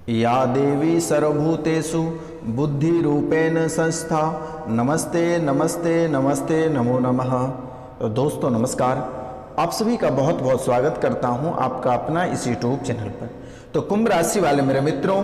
या देवी सर्वभूतेषु बुद्धिरूपेण संस्था नमस्ते नमस्ते नमस्ते नमो नमः। तो दोस्तों नमस्कार, आप सभी का बहुत बहुत स्वागत करता हूं आपका अपना इस यूट्यूब चैनल पर। तो कुंभ राशि वाले मेरे मित्रों,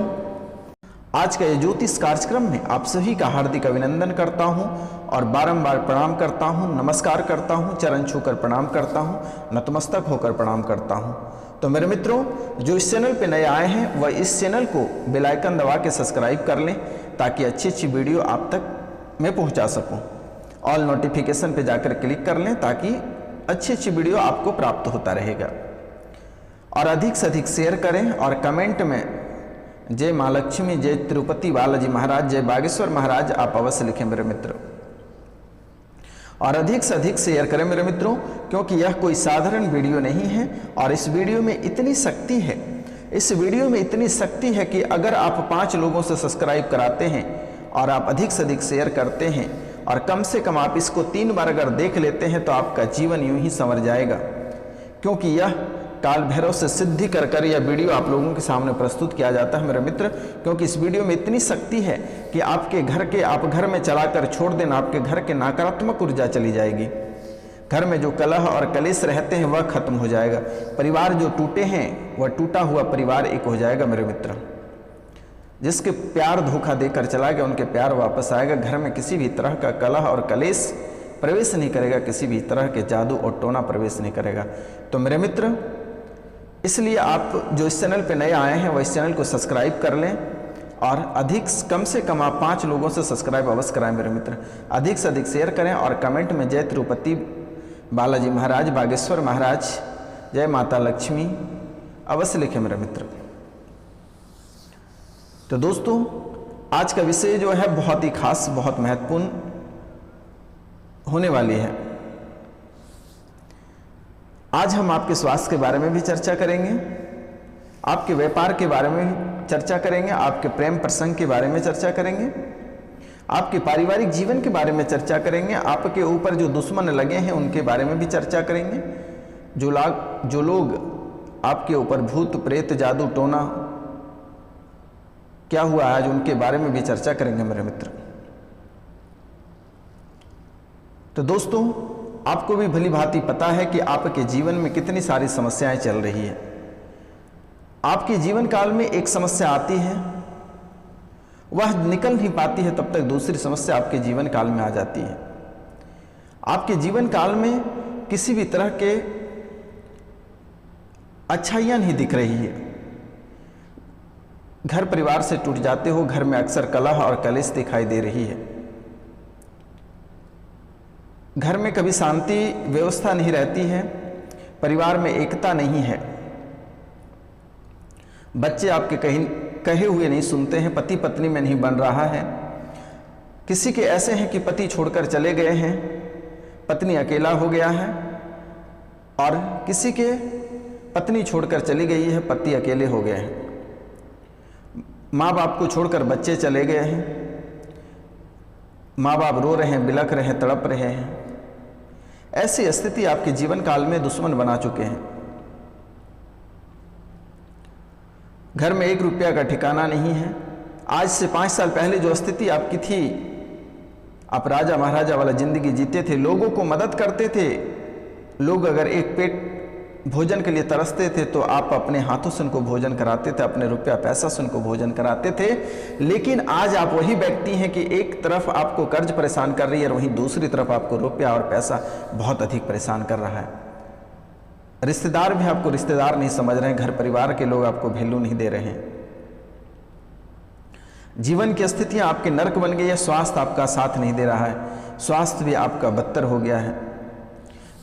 आज का ये ज्योतिष कार्यक्रम में आप सभी का हार्दिक अभिनंदन करता हूं और बारंबार प्रणाम करता हूं, नमस्कार करता हूं, चरण छूकर प्रणाम करता हूं, नतमस्तक होकर प्रणाम करता हूं। तो मेरे मित्रों, जो इस चैनल पे नए आए हैं वह इस चैनल को बेल आइकन दबा के सब्सक्राइब कर लें ताकि अच्छी अच्छी वीडियो आप तक मैं पहुंचा सकूं। ऑल नोटिफिकेशन पे जाकर क्लिक कर लें ताकि अच्छी अच्छी वीडियो आपको प्राप्त होता रहेगा। और अधिक से अधिक शेयर करें और कमेंट में जय माँ लक्ष्मी, जय तिरुपति बालाजी महाराज, जय बागेश्वर महाराज आप अवश्य लिखें मेरे मित्रों। और अधिक से अधिक शेयर करें मेरे मित्रों, क्योंकि यह कोई साधारण वीडियो नहीं है और इस वीडियो में इतनी शक्ति है, इस वीडियो में इतनी शक्ति है कि अगर आप 5 लोगों से सब्सक्राइब कराते हैं और आप अधिक से अधिक शेयर करते हैं और कम से कम आप इसको 3 बार अगर देख लेते हैं तो आपका जीवन यूं ही संवर जाएगा। क्योंकि यह काल भैरव से सिद्धि कर कर यह वीडियो आप लोगों के सामने प्रस्तुत किया जाता है मेरे मित्र। क्योंकि इस वीडियो में इतनी शक्ति है कि आपके घर के आप घर में चलाकर छोड़ देना, आपके घर के नकारात्मक ऊर्जा चली जाएगी। घर में जो कलह और कलेश रहते हैं वह खत्म हो जाएगा। परिवार जो टूटे हैं वह टूटा हुआ परिवार एक हो जाएगा मेरे मित्र। जिसके प्यार धोखा देकर चला गया उनके प्यार वापस आएगा। घर में किसी भी तरह का कलह और कलेश प्रवेश नहीं करेगा, किसी भी तरह के जादू और टोना प्रवेश नहीं करेगा। तो मेरे मित्र, इसलिए आप जो इस चैनल पे नए आए हैं वह इस चैनल को सब्सक्राइब कर लें और अधिक कम से कम आप 5 लोगों से सब्सक्राइब अवश्य कराएं मेरे मित्र। अधिक से अधिक शेयर करें और कमेंट में जय तिरुपति बालाजी महाराज, बागेश्वर महाराज, जय माता लक्ष्मी अवश्य लिखें मेरे मित्र। तो दोस्तों, आज का विषय जो है बहुत ही खास, बहुत महत्वपूर्ण होने वाली है। आज हम आपके स्वास्थ्य के बारे में भी चर्चा करेंगे, आपके व्यापार के बारे में भी चर्चा करेंगे, आपके प्रेम प्रसंग के बारे में चर्चा करेंगे, आपके पारिवारिक जीवन के बारे में चर्चा करेंगे, आपके ऊपर जो दुश्मन लगे हैं उनके बारे में भी चर्चा करेंगे, जो लोग आपके ऊपर भूत प्रेत जादू टोना क्या हुआ आज उनके बारे में भी चर्चा करेंगे मेरे मित्र। तो दोस्तों, आपको भी भली भांति पता है कि आपके जीवन में कितनी सारी समस्याएं चल रही है। आपके जीवन काल में एक समस्या आती है, वह निकल नहीं पाती है, तब तक दूसरी समस्या आपके जीवन काल में आ जाती है। आपके जीवन काल में किसी भी तरह के अच्छाइयां नहीं दिख रही है। घर परिवार से टूट जाते हो, घर में अक्सर कलह और कलेश दिखाई दे रही है। घर में कभी शांति व्यवस्था नहीं रहती है, परिवार में एकता नहीं है, बच्चे आपके कहे हुए नहीं सुनते हैं, पति पत्नी में नहीं बन रहा है। किसी के ऐसे हैं कि पति छोड़कर चले गए हैं, पत्नी अकेला हो गया है, और किसी के पत्नी छोड़कर चली गई है, पति अकेले हो गए हैं। माँ बाप को छोड़कर बच्चे चले गए हैं, माँ बाप रो रहे हैं, बिलख रहे हैं, तड़प रहे हैं। ऐसी स्थिति आपके जीवन काल में दुश्मन बना चुके हैं। घर में 1 रुपया का ठिकाना नहीं है। आज से 5 साल पहले जो स्थिति आपकी थी, आप राजा महाराजा वाला जिंदगी जीते थे, लोगों को मदद करते थे। लोग अगर एक पेट भोजन के लिए तरसते थे तो आप अपने हाथों से उनको भोजन कराते थे, अपने रुपया पैसा से उनको भोजन कराते थे। लेकिन आज आप वही व्यक्ति हैं कि एक तरफ आपको कर्ज परेशान कर रही है और वहीं दूसरी तरफ आपको रुपया और पैसा बहुत अधिक परेशान कर रहा है। रिश्तेदार भी आपको रिश्तेदार नहीं समझ रहे हैं, घर परिवार के लोग आपको वैल्यू नहीं दे रहे हैं। जीवन की स्थितियां आपके नर्क बन गई है, स्वास्थ्य आपका साथ नहीं दे रहा है, स्वास्थ्य भी आपका बदतर हो गया है।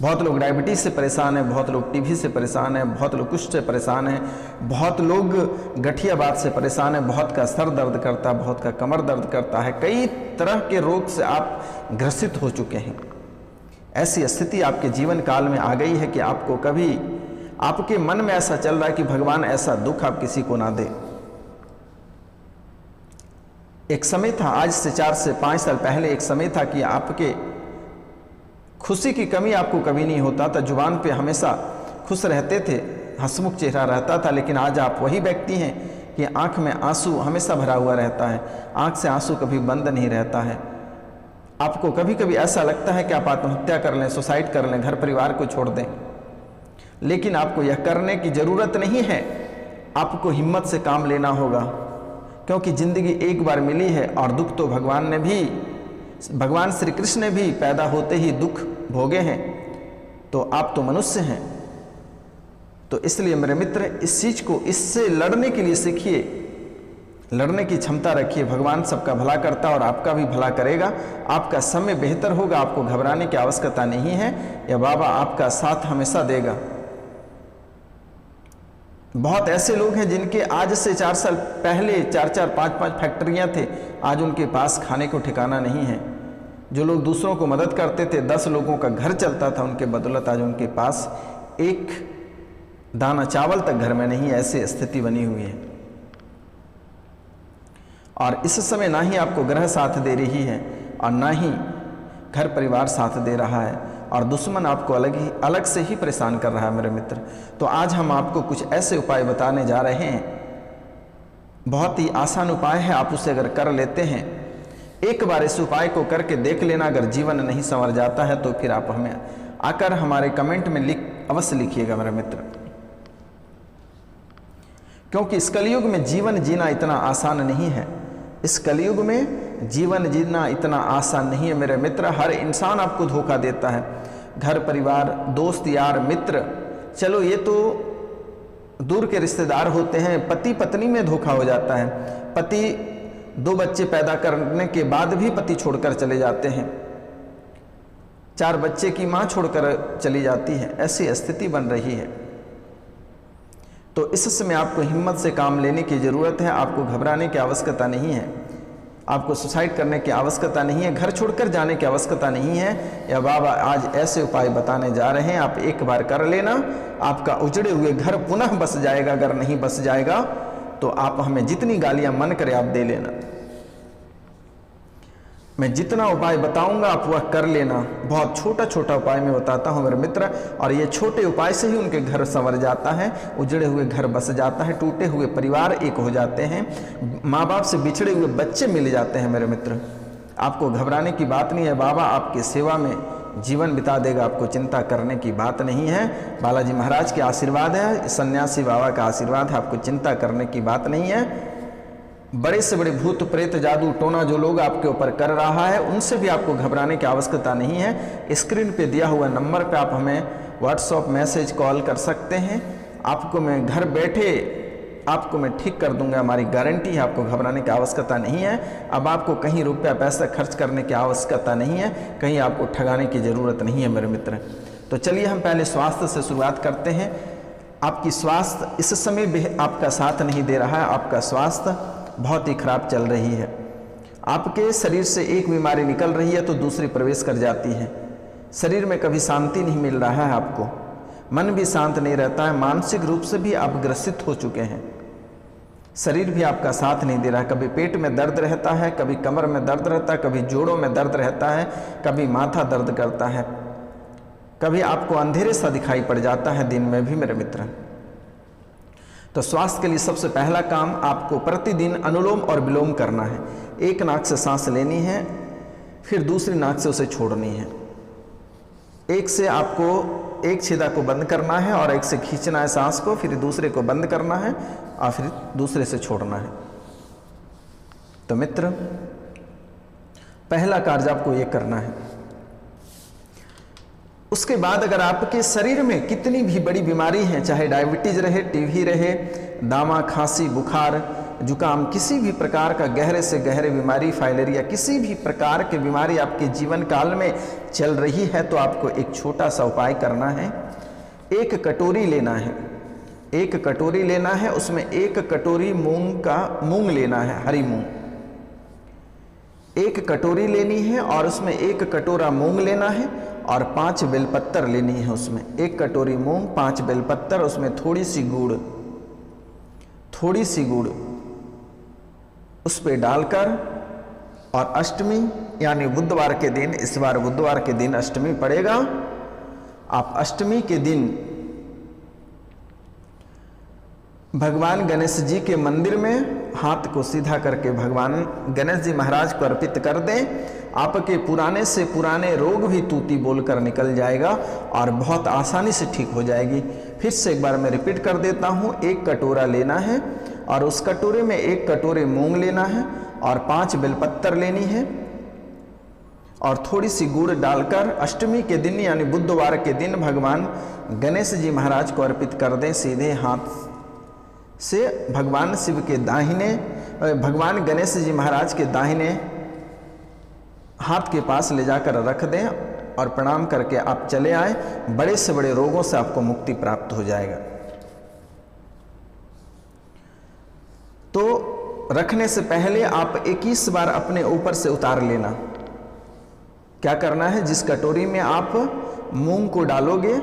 बहुत लोग डायबिटीज से परेशान हैं, बहुत लोग टीबी से परेशान हैं, बहुत लोग कुष्ठ से परेशान हैं, बहुत लोग गठियाबात से परेशान हैं, बहुत का सर दर्द करता है, बहुत का कमर दर्द करता है। कई तरह के रोग से आप ग्रसित हो चुके हैं। ऐसी स्थिति आपके जीवन काल में आ गई है कि आपको कभी आपके मन में ऐसा चल रहा है कि भगवान ऐसा दुख आप किसी को ना दे। एक समय था, आज से 4 से 5 साल पहले एक समय था कि आपके खुशी की कमी आपको कभी नहीं होता था, जुबान पे हमेशा खुश रहते थे, हंसमुख चेहरा रहता था। लेकिन आज आप वही व्यक्ति हैं कि आंख में आंसू हमेशा भरा हुआ रहता है, आंख से आंसू कभी बंद नहीं रहता है। आपको कभी कभी ऐसा लगता है कि आप आत्महत्या कर लें, सुसाइड कर लें, घर परिवार को छोड़ दें, लेकिन आपको यह करने की ज़रूरत नहीं है। आपको हिम्मत से काम लेना होगा, क्योंकि ज़िंदगी एक बार मिली है और दुख तो भगवान श्री कृष्ण ने भी पैदा होते ही दुख भोगे हैं, तो आप तो मनुष्य हैं। तो इसलिए मेरे मित्र, इस चीज़ को, इससे लड़ने के लिए सीखिए, लड़ने की क्षमता रखिए। भगवान सबका भला करता और आपका भी भला करेगा, आपका समय बेहतर होगा, आपको घबराने की आवश्यकता नहीं है। यह बाबा आपका साथ हमेशा देगा। बहुत ऐसे लोग हैं जिनके आज से 4 साल पहले 4-4, 5-5 फैक्ट्रियां थे, आज उनके पास खाने को ठिकाना नहीं है। जो लोग दूसरों को मदद करते थे, 10 लोगों का घर चलता था उनके बदौलत, आज उनके पास एक दाना चावल तक घर में नहीं, ऐसी स्थिति बनी हुई है। और इस समय ना ही आपको ग्रह साथ दे रही है और ना ही घर परिवार साथ दे रहा है, और दुश्मन आपको अलग से ही परेशान कर रहा है मेरे मित्र। तो आज हम आपको कुछ ऐसे उपाय बताने जा रहे हैं, बहुत ही आसान उपाय है। आप उसे अगर कर लेते हैं, एक बार इस उपाय को करके देख लेना, अगर जीवन नहीं संवर जाता है तो फिर आप हमें आकर हमारे कमेंट में अवश्य लिखिएगा मेरे मित्र, क्योंकि इस कलयुग में जीवन जीना इतना आसान नहीं है। इस कलयुग में जीवन जीना इतना आसान नहीं है मेरे मित्र। हर इंसान आपको धोखा देता है, घर परिवार, दोस्त यार, मित्र, चलो ये तो दूर के रिश्तेदार होते हैं। पति पत्नी में धोखा हो जाता है, पति 2 बच्चे पैदा करने के बाद भी पति छोड़कर चले जाते हैं, 4 बच्चे की माँ छोड़कर चली जाती है, ऐसी स्थिति बन रही है। तो इस समय आपको हिम्मत से काम लेने की ज़रूरत है। आपको घबराने की आवश्यकता नहीं है, आपको सुसाइड करने की आवश्यकता नहीं है, घर छोड़कर जाने की आवश्यकता नहीं है। या बाबा आज ऐसे उपाय बताने जा रहे हैं, आप एक बार कर लेना, आपका उजड़े हुए घर पुनः बस जाएगा। अगर नहीं बस जाएगा तो आप हमें जितनी गालियां मन करे आप दे लेना, मैं जितना उपाय बताऊंगा आप वह कर लेना। बहुत छोटा छोटा उपाय मैं बताता हूं मेरे मित्र, और ये छोटे उपाय से ही उनके घर संवर जाता है, उजड़े हुए घर बस जाता है, टूटे हुए परिवार एक हो जाते हैं, माँ बाप से बिछड़े हुए बच्चे मिल जाते हैं मेरे मित्र। आपको घबराने की बात नहीं है, बाबा आपकी सेवा में जीवन बिता देगा, आपको चिंता करने की बात नहीं है। बालाजी महाराज के आशीर्वाद है, सन्यासी बाबा का आशीर्वाद है, आपको चिंता करने की बात नहीं है। बड़े से बड़े भूत प्रेत जादू टोना जो लोग आपके ऊपर कर रहा है, उनसे भी आपको घबराने की आवश्यकता नहीं है। स्क्रीन पे दिया हुआ नंबर पे आप हमें व्हाट्सएप मैसेज कॉल कर सकते हैं, आपको मैं घर बैठे आपको मैं ठीक कर दूंगा, हमारी गारंटी है। आपको घबराने की आवश्यकता नहीं है। अब आपको कहीं रुपया पैसा खर्च करने की आवश्यकता नहीं है, कहीं आपको ठगाने की ज़रूरत नहीं है मेरे मित्र। तो चलिए हम पहले स्वास्थ्य से शुरुआत करते हैं। आपकी स्वास्थ्य इस समय भी आपका साथ नहीं दे रहा है, आपका स्वास्थ्य बहुत ही खराब चल रही है। आपके शरीर से एक बीमारी निकल रही है तो दूसरी प्रवेश कर जाती है। शरीर में कभी शांति नहीं मिल रहा है, आपको मन भी शांत नहीं रहता है, मानसिक रूप से भी आप ग्रसित हो चुके हैं। शरीर भी आपका साथ नहीं दे रहा है, कभी पेट में दर्द रहता है, कभी कमर में दर्द रहता है, कभी जोड़ों में दर्द रहता है, कभी माथा दर्द करता है, कभी आपको अंधेरे सा दिखाई पड़ जाता है दिन में भी मेरे मित्र। तो स्वास्थ्य के लिए सबसे पहला काम आपको प्रतिदिन अनुलोम और विलोम करना है। एक नाक से सांस लेनी है, फिर दूसरी नाक से उसे छोड़नी है। एक से आपको एक छेदा को बंद करना है और एक से खींचना है सांस को, फिर दूसरे को बंद करना है और फिर दूसरे से छोड़ना है। तो मित्र, पहला कार्य आपको ये करना है। उसके बाद अगर आपके शरीर में कितनी भी बड़ी बीमारी है, चाहे डायबिटीज रहे, टीबी रहे, दामा, खांसी, बुखार, जुकाम, किसी भी प्रकार का गहरे से गहरे बीमारी, फाइलेरिया, किसी भी प्रकार की बीमारी आपके जीवन काल में चल रही है, तो आपको एक छोटा सा उपाय करना है। एक कटोरी लेना है, एक कटोरी लेना है, उसमें 1 कटोरी मूंग लेना है, हरी मूंग। 1 कटोरी लेनी है और उसमें 1 कटोरा मूंग लेना है और 5 बेलपत्तर लेनी है। उसमें 1 कटोरी मूंग, 5 बेलपत्तर, उसमें थोड़ी सी गुड़ उस पे डालकर, और अष्टमी यानी बुधवार के दिन, इस बार बुधवार के दिन अष्टमी पड़ेगा, आप अष्टमी के दिन भगवान गणेश जी के मंदिर में हाथ को सीधा करके भगवान गणेश जी महाराज को अर्पित कर दें। आपके पुराने से पुराने रोग भी तूती बोलकर निकल जाएगा और बहुत आसानी से ठीक हो जाएगी। फिर से एक बार मैं रिपीट कर देता हूँ। 1 कटोरा लेना है और उस कटोरे में 1 कटोरे मूंग लेना है और 5 बेलपत्तर लेनी है और थोड़ी सी गुड़ डालकर अष्टमी के दिन यानी बुधवार के दिन भगवान गणेश जी महाराज को अर्पित कर दें। सीधे हाथ से भगवान शिव के दाहिने, भगवान गणेश जी महाराज के दाहिने हाथ के पास ले जाकर रख दें और प्रणाम करके आप चले आए। बड़े से बड़े रोगों से आपको मुक्ति प्राप्त हो जाएगा। तो रखने से पहले आप 21 बार अपने ऊपर से उतार लेना। क्या करना है, जिस कटोरी में आप मूंग को डालोगे,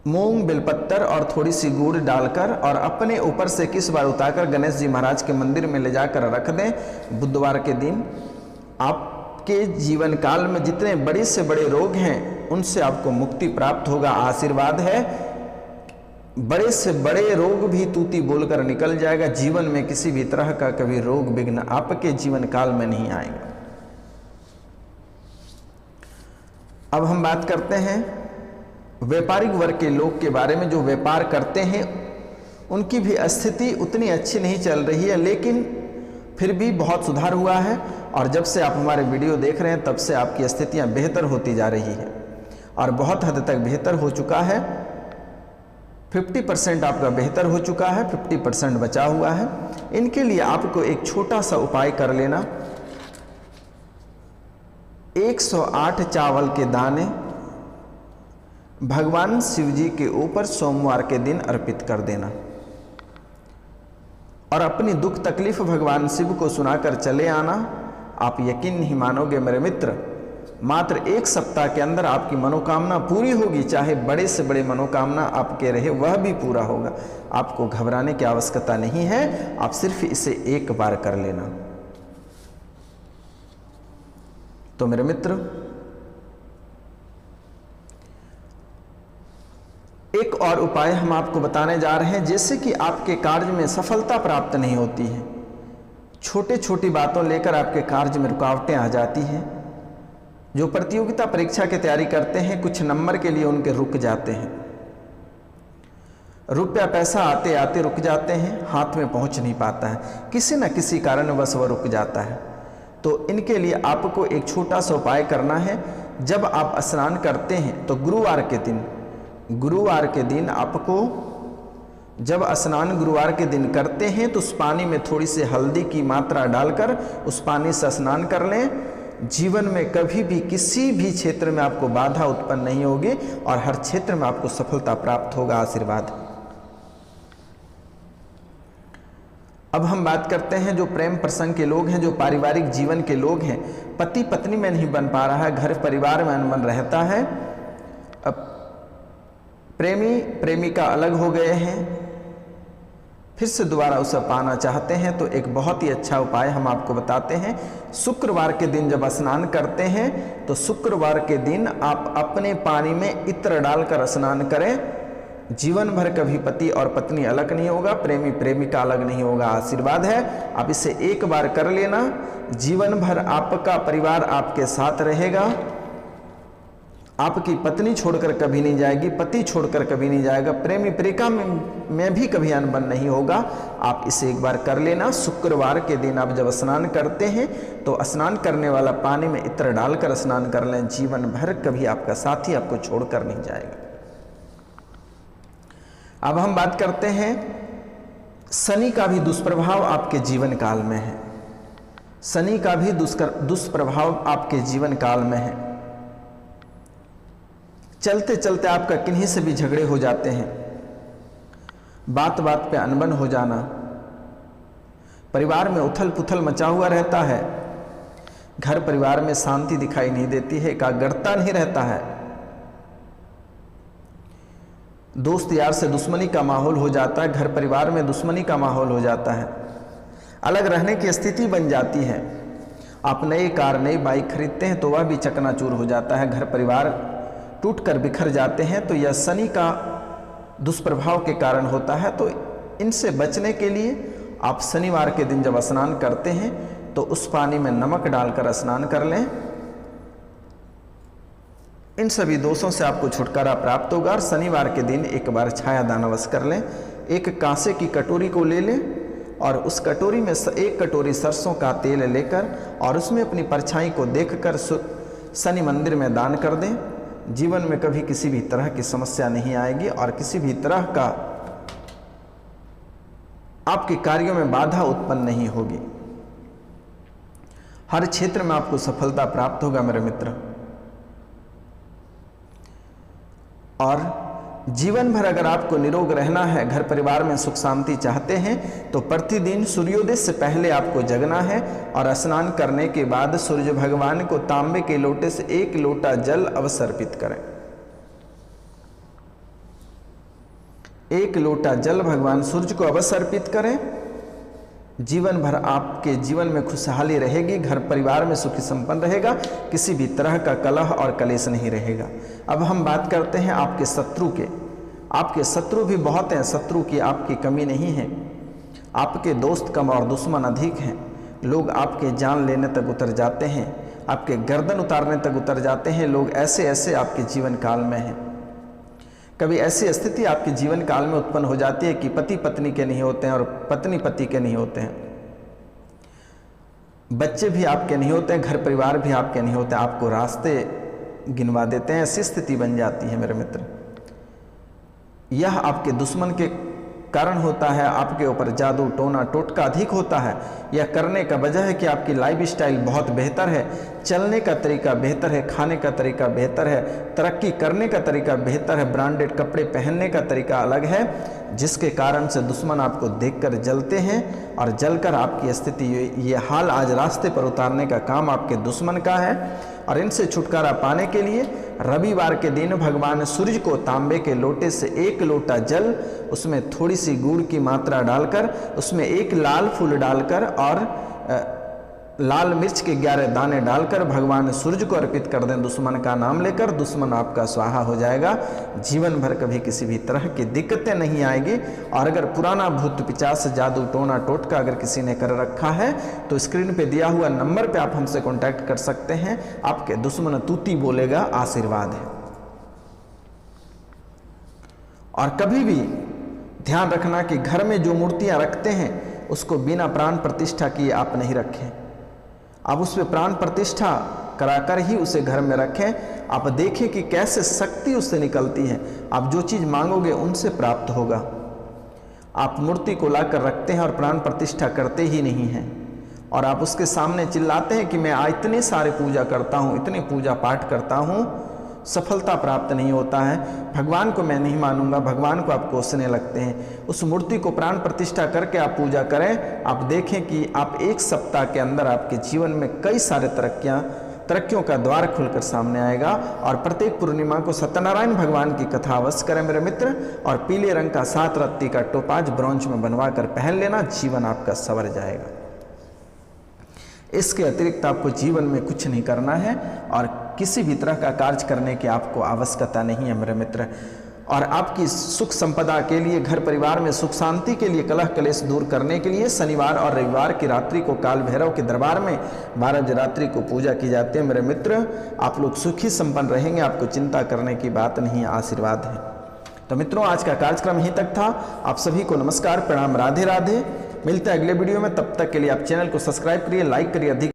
मूंग, बेलपत्तर और थोड़ी सी गुड़ डालकर और अपने ऊपर से 21 बार उतारकर गणेश जी महाराज के मंदिर में ले जाकर रख दें। बुधवार के दिन आपके जीवन काल में जितने बड़े से बड़े रोग हैं उनसे आपको मुक्ति प्राप्त होगा। आशीर्वाद है, बड़े से बड़े रोग भी तूती बोलकर निकल जाएगा। जीवन में किसी भी तरह का कभी रोग विघ्न आपके जीवन काल में नहीं आएगा। अब हम बात करते हैं व्यापारिक वर्ग के लोग के बारे में। जो व्यापार करते हैं उनकी भी स्थिति उतनी अच्छी नहीं चल रही है, लेकिन फिर भी बहुत सुधार हुआ है और जब से आप हमारे वीडियो देख रहे हैं तब से आपकी स्थितियां बेहतर होती जा रही है और बहुत हद तक बेहतर हो चुका है। 50% आपका बेहतर हो चुका है, 50% बचा हुआ है। इनके लिए आपको एक छोटा सा उपाय कर लेना। 108 चावल के दाने भगवान शिव जी के ऊपर सोमवार के दिन अर्पित कर देना और अपनी दुख तकलीफ भगवान शिव को सुनाकर चले आना। आप यकीन नहीं मानोगे मेरे मित्र, मात्र 1 सप्ताह के अंदर आपकी मनोकामना पूरी होगी। चाहे बड़े से बड़े मनोकामना आपके रहे वह भी पूरा होगा। आपको घबराने की आवश्यकता नहीं है, आप सिर्फ इसे एक बार कर लेना। तो मेरे मित्र, एक और उपाय हम आपको बताने जा रहे हैं। जैसे कि आपके कार्य में सफलता प्राप्त नहीं होती है, छोटी छोटी बातों लेकर आपके कार्य में रुकावटें आ जाती हैं। जो प्रतियोगिता परीक्षा की तैयारी करते हैं, कुछ नंबर के लिए उनके रुक जाते हैं, रुपया पैसा आते आते रुक जाते हैं, हाथ में पहुंच नहीं पाता है, किसी न किसी कारणवश वह रुक जाता है। तो इनके लिए आपको एक छोटा सा उपाय करना है। जब आप स्नान करते हैं तो गुरुवार के दिन आपको, जब स्नान गुरुवार के दिन करते हैं तो उस पानी में थोड़ी सी हल्दी की मात्रा डालकर उस पानी से स्नान कर लें। जीवन में कभी भी किसी भी क्षेत्र में आपको बाधा उत्पन्न नहीं होगी और हर क्षेत्र में आपको सफलता प्राप्त होगा। आशीर्वाद। अब हम बात करते हैं जो प्रेम प्रसंग के लोग हैं, जो पारिवारिक जीवन के लोग हैं, पति पत्नी में नहीं बन पा रहा है, घर परिवार में अनबन रहता है, अब प्रेमी प्रेमिका अलग हो गए हैं, फिर से दोबारा उसे पाना चाहते हैं, तो एक बहुत ही अच्छा उपाय हम आपको बताते हैं। शुक्रवार के दिन जब स्नान करते हैं तो शुक्रवार के दिन आप अपने पानी में इत्र डालकर स्नान करें। जीवन भर कभी पति और पत्नी अलग नहीं होगा, प्रेमी प्रेमिका अलग नहीं होगा। आशीर्वाद है, आप इसे एक बार कर लेना। जीवन भर आपका परिवार आपके साथ रहेगा, आपकी पत्नी छोड़कर कभी नहीं जाएगी, पति छोड़कर कभी नहीं जाएगा, प्रेमी प्रेमिका में भी कभी अनबन नहीं होगा। आप इसे एक बार कर लेना। शुक्रवार के दिन आप जब स्नान करते हैं तो स्नान करने वाला पानी में इत्र डालकर स्नान कर लें। जीवन भर कभी आपका साथी आपको छोड़कर नहीं जाएगा। अब हम बात करते हैं, शनि का भी दुष्प्रभाव आपके जीवन काल में है। शनि का भी दुष्प्रभाव आपके जीवन काल में है। चलते चलते आपका किन्हीं से भी झगड़े हो जाते हैं, बात बात पे अनबन हो जाना, परिवार में उथल पुथल मचा हुआ रहता है, घर परिवार में शांति दिखाई नहीं देती है, एकाग्रता नहीं रहता है, दोस्त यार से दुश्मनी का माहौल हो जाता है, घर परिवार में दुश्मनी का माहौल हो जाता है, अलग रहने की स्थिति बन जाती है। आप नई कार नई बाइक खरीदते हैं तो वह भी चकनाचूर हो जाता है, घर परिवार टूटकर बिखर जाते हैं। तो यह शनि का दुष्प्रभाव के कारण होता है। तो इनसे बचने के लिए आप शनिवार के दिन जब स्नान करते हैं तो उस पानी में नमक डालकर स्नान कर लें। इन सभी दोषों से आपको छुटकारा प्राप्त होगा। और शनिवार के दिन एक बार छायादान अवश्य कर लें। एक कांसे की कटोरी को ले लें और उस कटोरी में 1 कटोरी सरसों का तेल लेकर और उसमें अपनी परछाई को देखकर शनि मंदिर में दान कर दें। जीवन में कभी किसी भी तरह की समस्या नहीं आएगी और किसी भी तरह का आपके कार्यों में बाधा उत्पन्न नहीं होगी। हर क्षेत्र में आपको सफलता प्राप्त होगा मेरे मित्र। और जीवन भर अगर आपको निरोग रहना है, घर परिवार में सुख शांति चाहते हैं, तो प्रतिदिन सूर्योदय से पहले आपको जगना है और स्नान करने के बाद सूर्य भगवान को तांबे के लोटे से 1 लोटा जल अवश्य अर्पित करें। 1 लोटा जल भगवान सूर्य को अवश्य अर्पित करें। जीवन भर आपके जीवन में खुशहाली रहेगी, घर परिवार में सुखी संपन्न रहेगा, किसी भी तरह का कलह और कलेश नहीं रहेगा। अब हम बात करते हैं आपके शत्रु के। आपके शत्रु भी बहुत हैं, शत्रु की आपकी कमी नहीं है। आपके दोस्त कम और दुश्मन अधिक हैं। लोग आपके जान लेने तक उतर जाते हैं, आपके गर्दन उतारने तक उतर जाते हैं। लोग ऐसे ऐसे आपके जीवन काल में हैं। कभी ऐसी स्थिति आपके जीवन काल में उत्पन्न हो जाती है कि पति पत्नी के नहीं होते हैं और पत्नी पति के नहीं होते हैं, बच्चे भी आपके नहीं होते हैं, घर परिवार भी आपके नहीं होते, आपको रास्ते गिनवा देते हैं। ऐसी स्थिति बन जाती है मेरे मित्र। यह आपके दुश्मन के कारण होता है। आपके ऊपर जादू टोना टोटका अधिक होता है। यह करने का वजह है कि आपकी लाइफ स्टाइल बहुत बेहतर है, चलने का तरीका बेहतर है, खाने का तरीका बेहतर है, तरक्की करने का तरीका बेहतर है, ब्रांडेड कपड़े पहनने का तरीका अलग है, जिसके कारण से दुश्मन आपको देखकर जलते हैं और जलकर आपकी स्थिति ये हाल आज रास्ते पर उतारने का काम आपके दुश्मन का है। और इनसे छुटकारा पाने के लिए रविवार के दिन भगवान सूर्य को तांबे के लोटे से 1 लोटा जल, उसमें थोड़ी सी गुड़ की मात्रा डालकर, उसमें 1 लाल फूल डालकर और लाल मिर्च के 11 दाने डालकर भगवान सूर्य को अर्पित कर दें। दुश्मन का नाम लेकर दुश्मन आपका स्वाहा हो जाएगा। जीवन भर कभी किसी भी तरह की दिक्कतें नहीं आएगी। और अगर पुराना भूत पिचास जादू टोना टोटका अगर किसी ने कर रखा है तो स्क्रीन पे दिया हुआ नंबर पे आप हमसे कांटेक्ट कर सकते हैं। आपके दुश्मन तूती बोलेगा आशीर्वाद है। और कभी भी ध्यान रखना कि घर में जो मूर्तियां रखते हैं उसको बिना प्राण प्रतिष्ठा किए आप नहीं रखें। आप उस पर प्राण प्रतिष्ठा कराकर ही उसे घर में रखें। आप देखें कि कैसे शक्ति उससे निकलती है। आप जो चीज़ मांगोगे उनसे प्राप्त होगा। आप मूर्ति को लाकर रखते हैं और प्राण प्रतिष्ठा करते ही नहीं हैं, और आप उसके सामने चिल्लाते हैं कि मैं इतने सारे पूजा करता हूँ, इतने पूजा पाठ करता हूँ, सफलता प्राप्त नहीं होता है, भगवान को मैं नहीं मानूंगा, भगवान को आप कोसने लगते हैं। उस मूर्ति को प्राण प्रतिष्ठा करके आप पूजा करें। आप देखें कि आप 1 सप्ताह के अंदर आपके जीवन में कई सारे तरक्कियों का द्वार खुलकर सामने आएगा। और प्रत्येक पूर्णिमा को सत्यनारायण भगवान की कथा अवश्य करें मेरे मित्र। और पीले रंग का 7 रत्ती का टोपाज ब्रॉन्ज में बनवा कर पहन लेना, जीवन आपका संवर जाएगा। इसके अतिरिक्त आपको जीवन में कुछ नहीं करना है और किसी भी तरह का कार्य करने की आपको आवश्यकता नहीं है मेरे मित्र। और आपकी सुख संपदा के लिए, घर परिवार में सुख शांति के लिए, कलह कलेश दूर करने के लिए शनिवार और रविवार की रात्रि को काल भैरव के दरबार में 12 बजे रात्रि को पूजा की जाती है मेरे मित्र। आप लोग सुखी संपन्न रहेंगे, आपको चिंता करने की बात नहीं, आशीर्वाद है। तो मित्रों, आज का कार्यक्रम यहीं तक था। आप सभी को नमस्कार, प्रणाम, राधे राधे। मिलते हैं अगले वीडियो में। तब तक के लिए आप चैनल को सब्सक्राइब करिए, लाइक करिए, अधिक